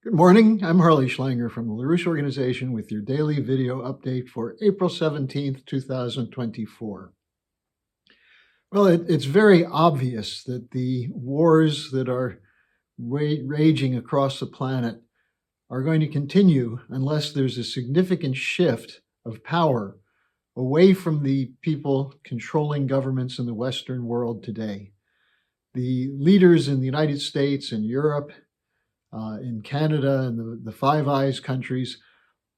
Good morning. I'm Harley Schlanger from the LaRouche Organization with your daily video update for April 17th, 2024. Well, it's very obvious that the wars that are raging across the planet are going to continue unless there's a significant shift of power away from the people controlling governments in the Western world today. The leaders in the United States and Europe, in Canada and the Five Eyes countries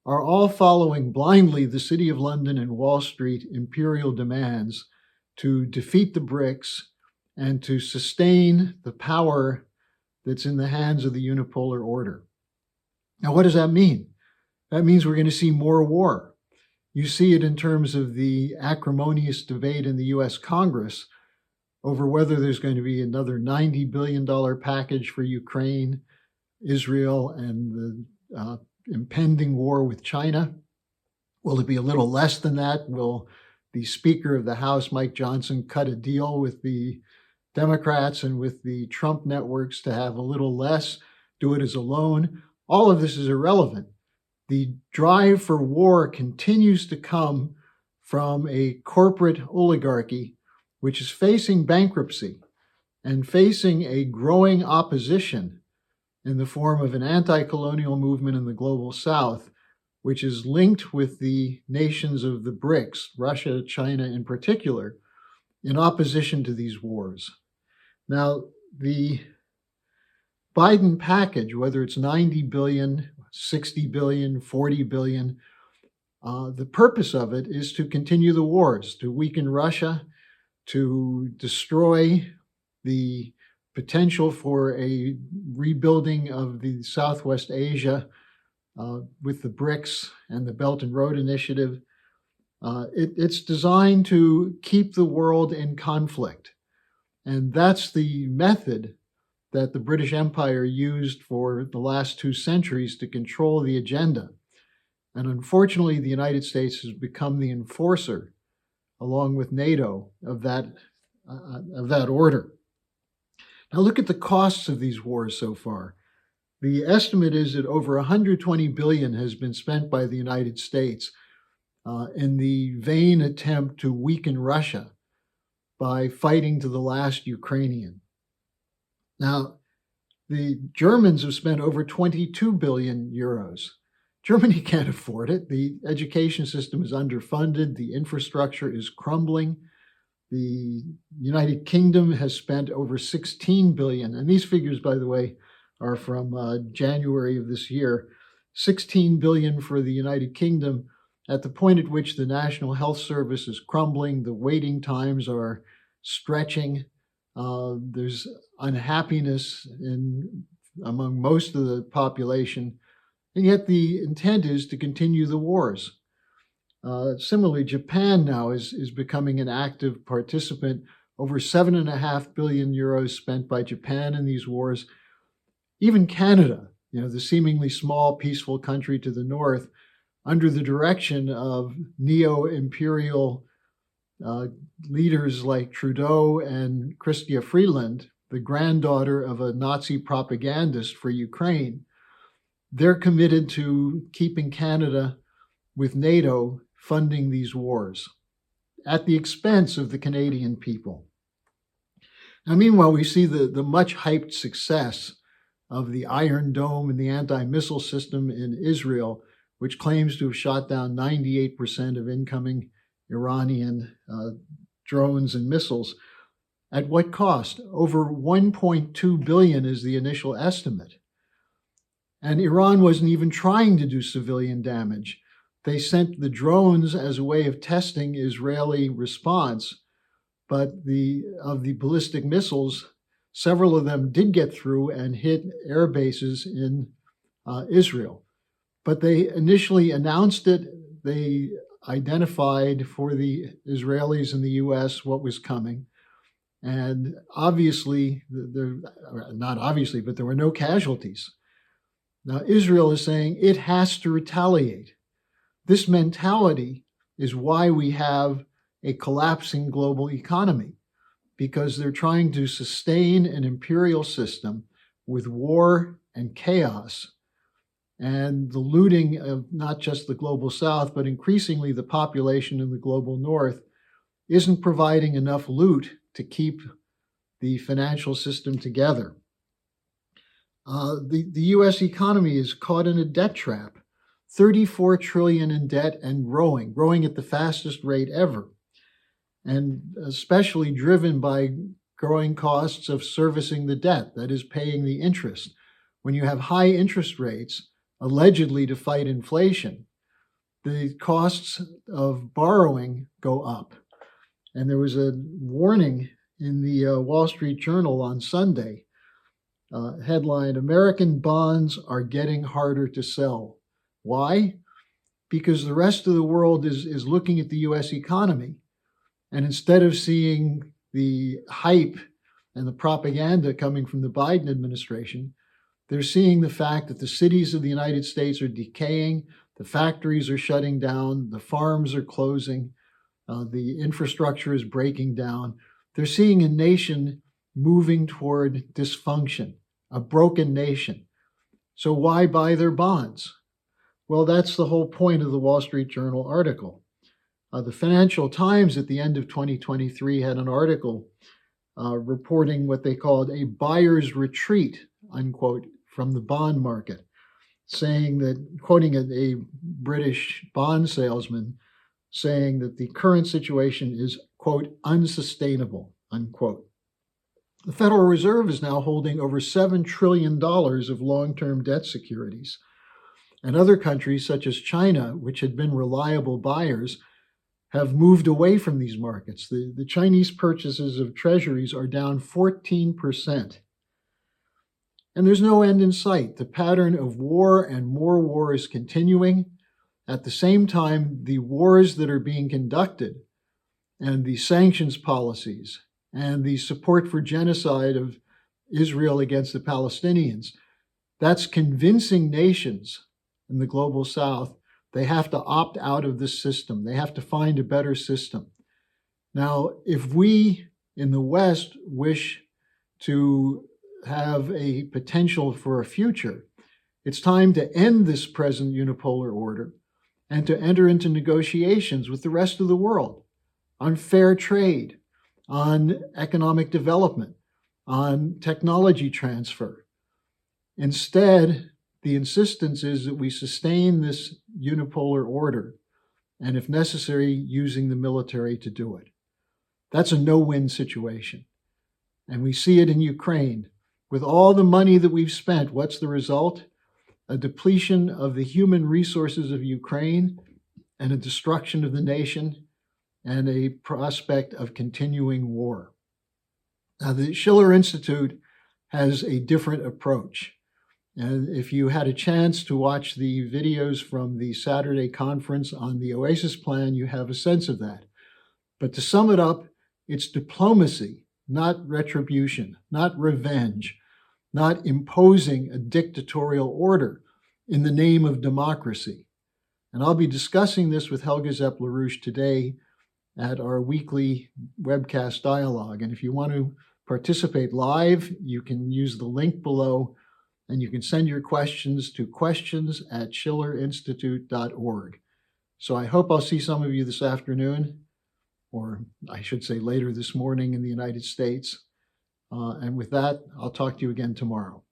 are all following blindly the City of London and Wall Street imperial demands to defeat the BRICS and to sustain the power that's in the hands of the unipolar order. Now, what does that mean? That means we're going to see more war. You see it in terms of the acrimonious debate in the US Congress over whether there's going to be another $90 billion package for Ukraine, Israel, and the impending war with China. Will it be a little less than that? Will the Speaker of the House, Mike Johnson, cut a deal with the Democrats and with the Trump networks to have a little less, do it as a loan? All of this is irrelevant. The drive for war continues to come from a corporate oligarchy which is facing bankruptcy and facing a growing opposition in the form of an anti-colonial movement in the global South, which is linked with the nations of the BRICS, Russia, China in particular, in opposition to these wars. Now, the Biden package, whether it's 90 billion, 60 billion, 40 billion, the purpose of it is to continue the wars, to weaken Russia, to destroy the potential for a rebuilding of the Southwest Asia with the BRICS and the Belt and Road Initiative. It's designed to keep the world in conflict. And that's the method that the British Empire used for the last 2 centuries to control the agenda. And unfortunately, the United States has become the enforcer, along with NATO, of that order. Now look at the costs of these wars so far. The estimate is that over 120 billion has been spent by the United States in the vain attempt to weaken Russia by fighting to the last Ukrainian. Now, the Germans have spent over 22 billion euros. Germany can't afford it. The education system is underfunded. The infrastructure is crumbling. The United Kingdom has spent over 16 billion, and these figures, by the way, are from January of this year. 16 billion for the United Kingdom at the point at which the National Health Service is crumbling, the waiting times are stretching, there's unhappiness among most of the population, and yet the intent is to continue the wars. Similarly, Japan now is becoming an active participant. Over 7.5 billion euros spent by Japan in these wars. Even Canada, the seemingly small, peaceful country to the north, under the direction of neo-imperial leaders like Trudeau and Chrystia Freeland, the granddaughter of a Nazi propagandist for Ukraine, they're committed to keeping Canada with NATO funding these wars at the expense of the Canadian people. Now, meanwhile, we see the much hyped success of the Iron Dome and the anti-missile system in Israel, which claims to have shot down 98% of incoming Iranian drones and missiles. At what cost? Over 1.2 billion is the initial estimate. And Iran wasn't even trying to do civilian damage. They sent the drones as a way of testing Israeli response, but of the ballistic missiles, several of them did get through and hit air bases in Israel. But they initially announced it. They identified for the Israelis and the US what was coming. And obviously, not obviously, but there were no casualties. Now, Israel is saying it has to retaliate. This mentality is why we have a collapsing global economy, because they're trying to sustain an imperial system with war and chaos and the looting of not just the global south, but increasingly the population in the global north isn't providing enough loot to keep the financial system together. The U.S. economy is caught in a debt trap, 34 trillion in debt and growing at the fastest rate ever, and especially driven by growing costs of servicing the debt, that is, paying the interest. When you have high interest rates, allegedly to fight inflation, the costs of borrowing go up. And there was a warning in the Wall Street Journal on Sunday, headline, "American bonds are getting harder to sell." Why? Because the rest of the world is looking at the US economy, and instead of seeing the hype and the propaganda coming from the Biden administration, they're seeing the fact that the cities of the United States are decaying, the factories are shutting down, the farms are closing, the infrastructure is breaking down. They're seeing a nation moving toward dysfunction, a broken nation. So why buy their bonds? Well, that's the whole point of the Wall Street Journal article. The Financial Times at the end of 2023 had an article reporting what they called a buyer's retreat, unquote, from the bond market, saying that, quoting a British bond salesman, saying that the current situation is, quote, unsustainable, unquote. The Federal Reserve is now holding over $7 trillion of long-term debt securities. And other countries, such as China, which had been reliable buyers, have moved away from these markets. The Chinese purchases of treasuries are down 14%. And there's no end in sight. The pattern of war and more war is continuing. At the same time, the wars that are being conducted and the sanctions policies and the support for genocide of Israel against the Palestinians, that's convincing nations in the global south they have to opt out of this system. They have to find a better system. Now, if we in the West wish to have a potential for a future, it's time to end this present unipolar order and to enter into negotiations with the rest of the world on fair trade, on economic development, on technology transfer. Instead, the insistence is that we sustain this unipolar order, and if necessary, using the military to do it. That's a no-win situation. And we see it in Ukraine. With all the money that we've spent, what's the result? A depletion of the human resources of Ukraine and a destruction of the nation and a prospect of continuing war. Now, the Schiller Institute has a different approach. And if you had a chance to watch the videos from the Saturday conference on the OASIS plan, you have a sense of that. But to sum it up, it's diplomacy, not retribution, not revenge, not imposing a dictatorial order in the name of democracy. And I'll be discussing this with Helga Zepp-LaRouche today at our weekly webcast dialogue. And if you want to participate live, you can use the link below, and you can send your questions to questions@schillerinstitute.org. So I hope I'll see some of you this afternoon, or I should say later this morning in the United States. And with that, I'll talk to you again tomorrow.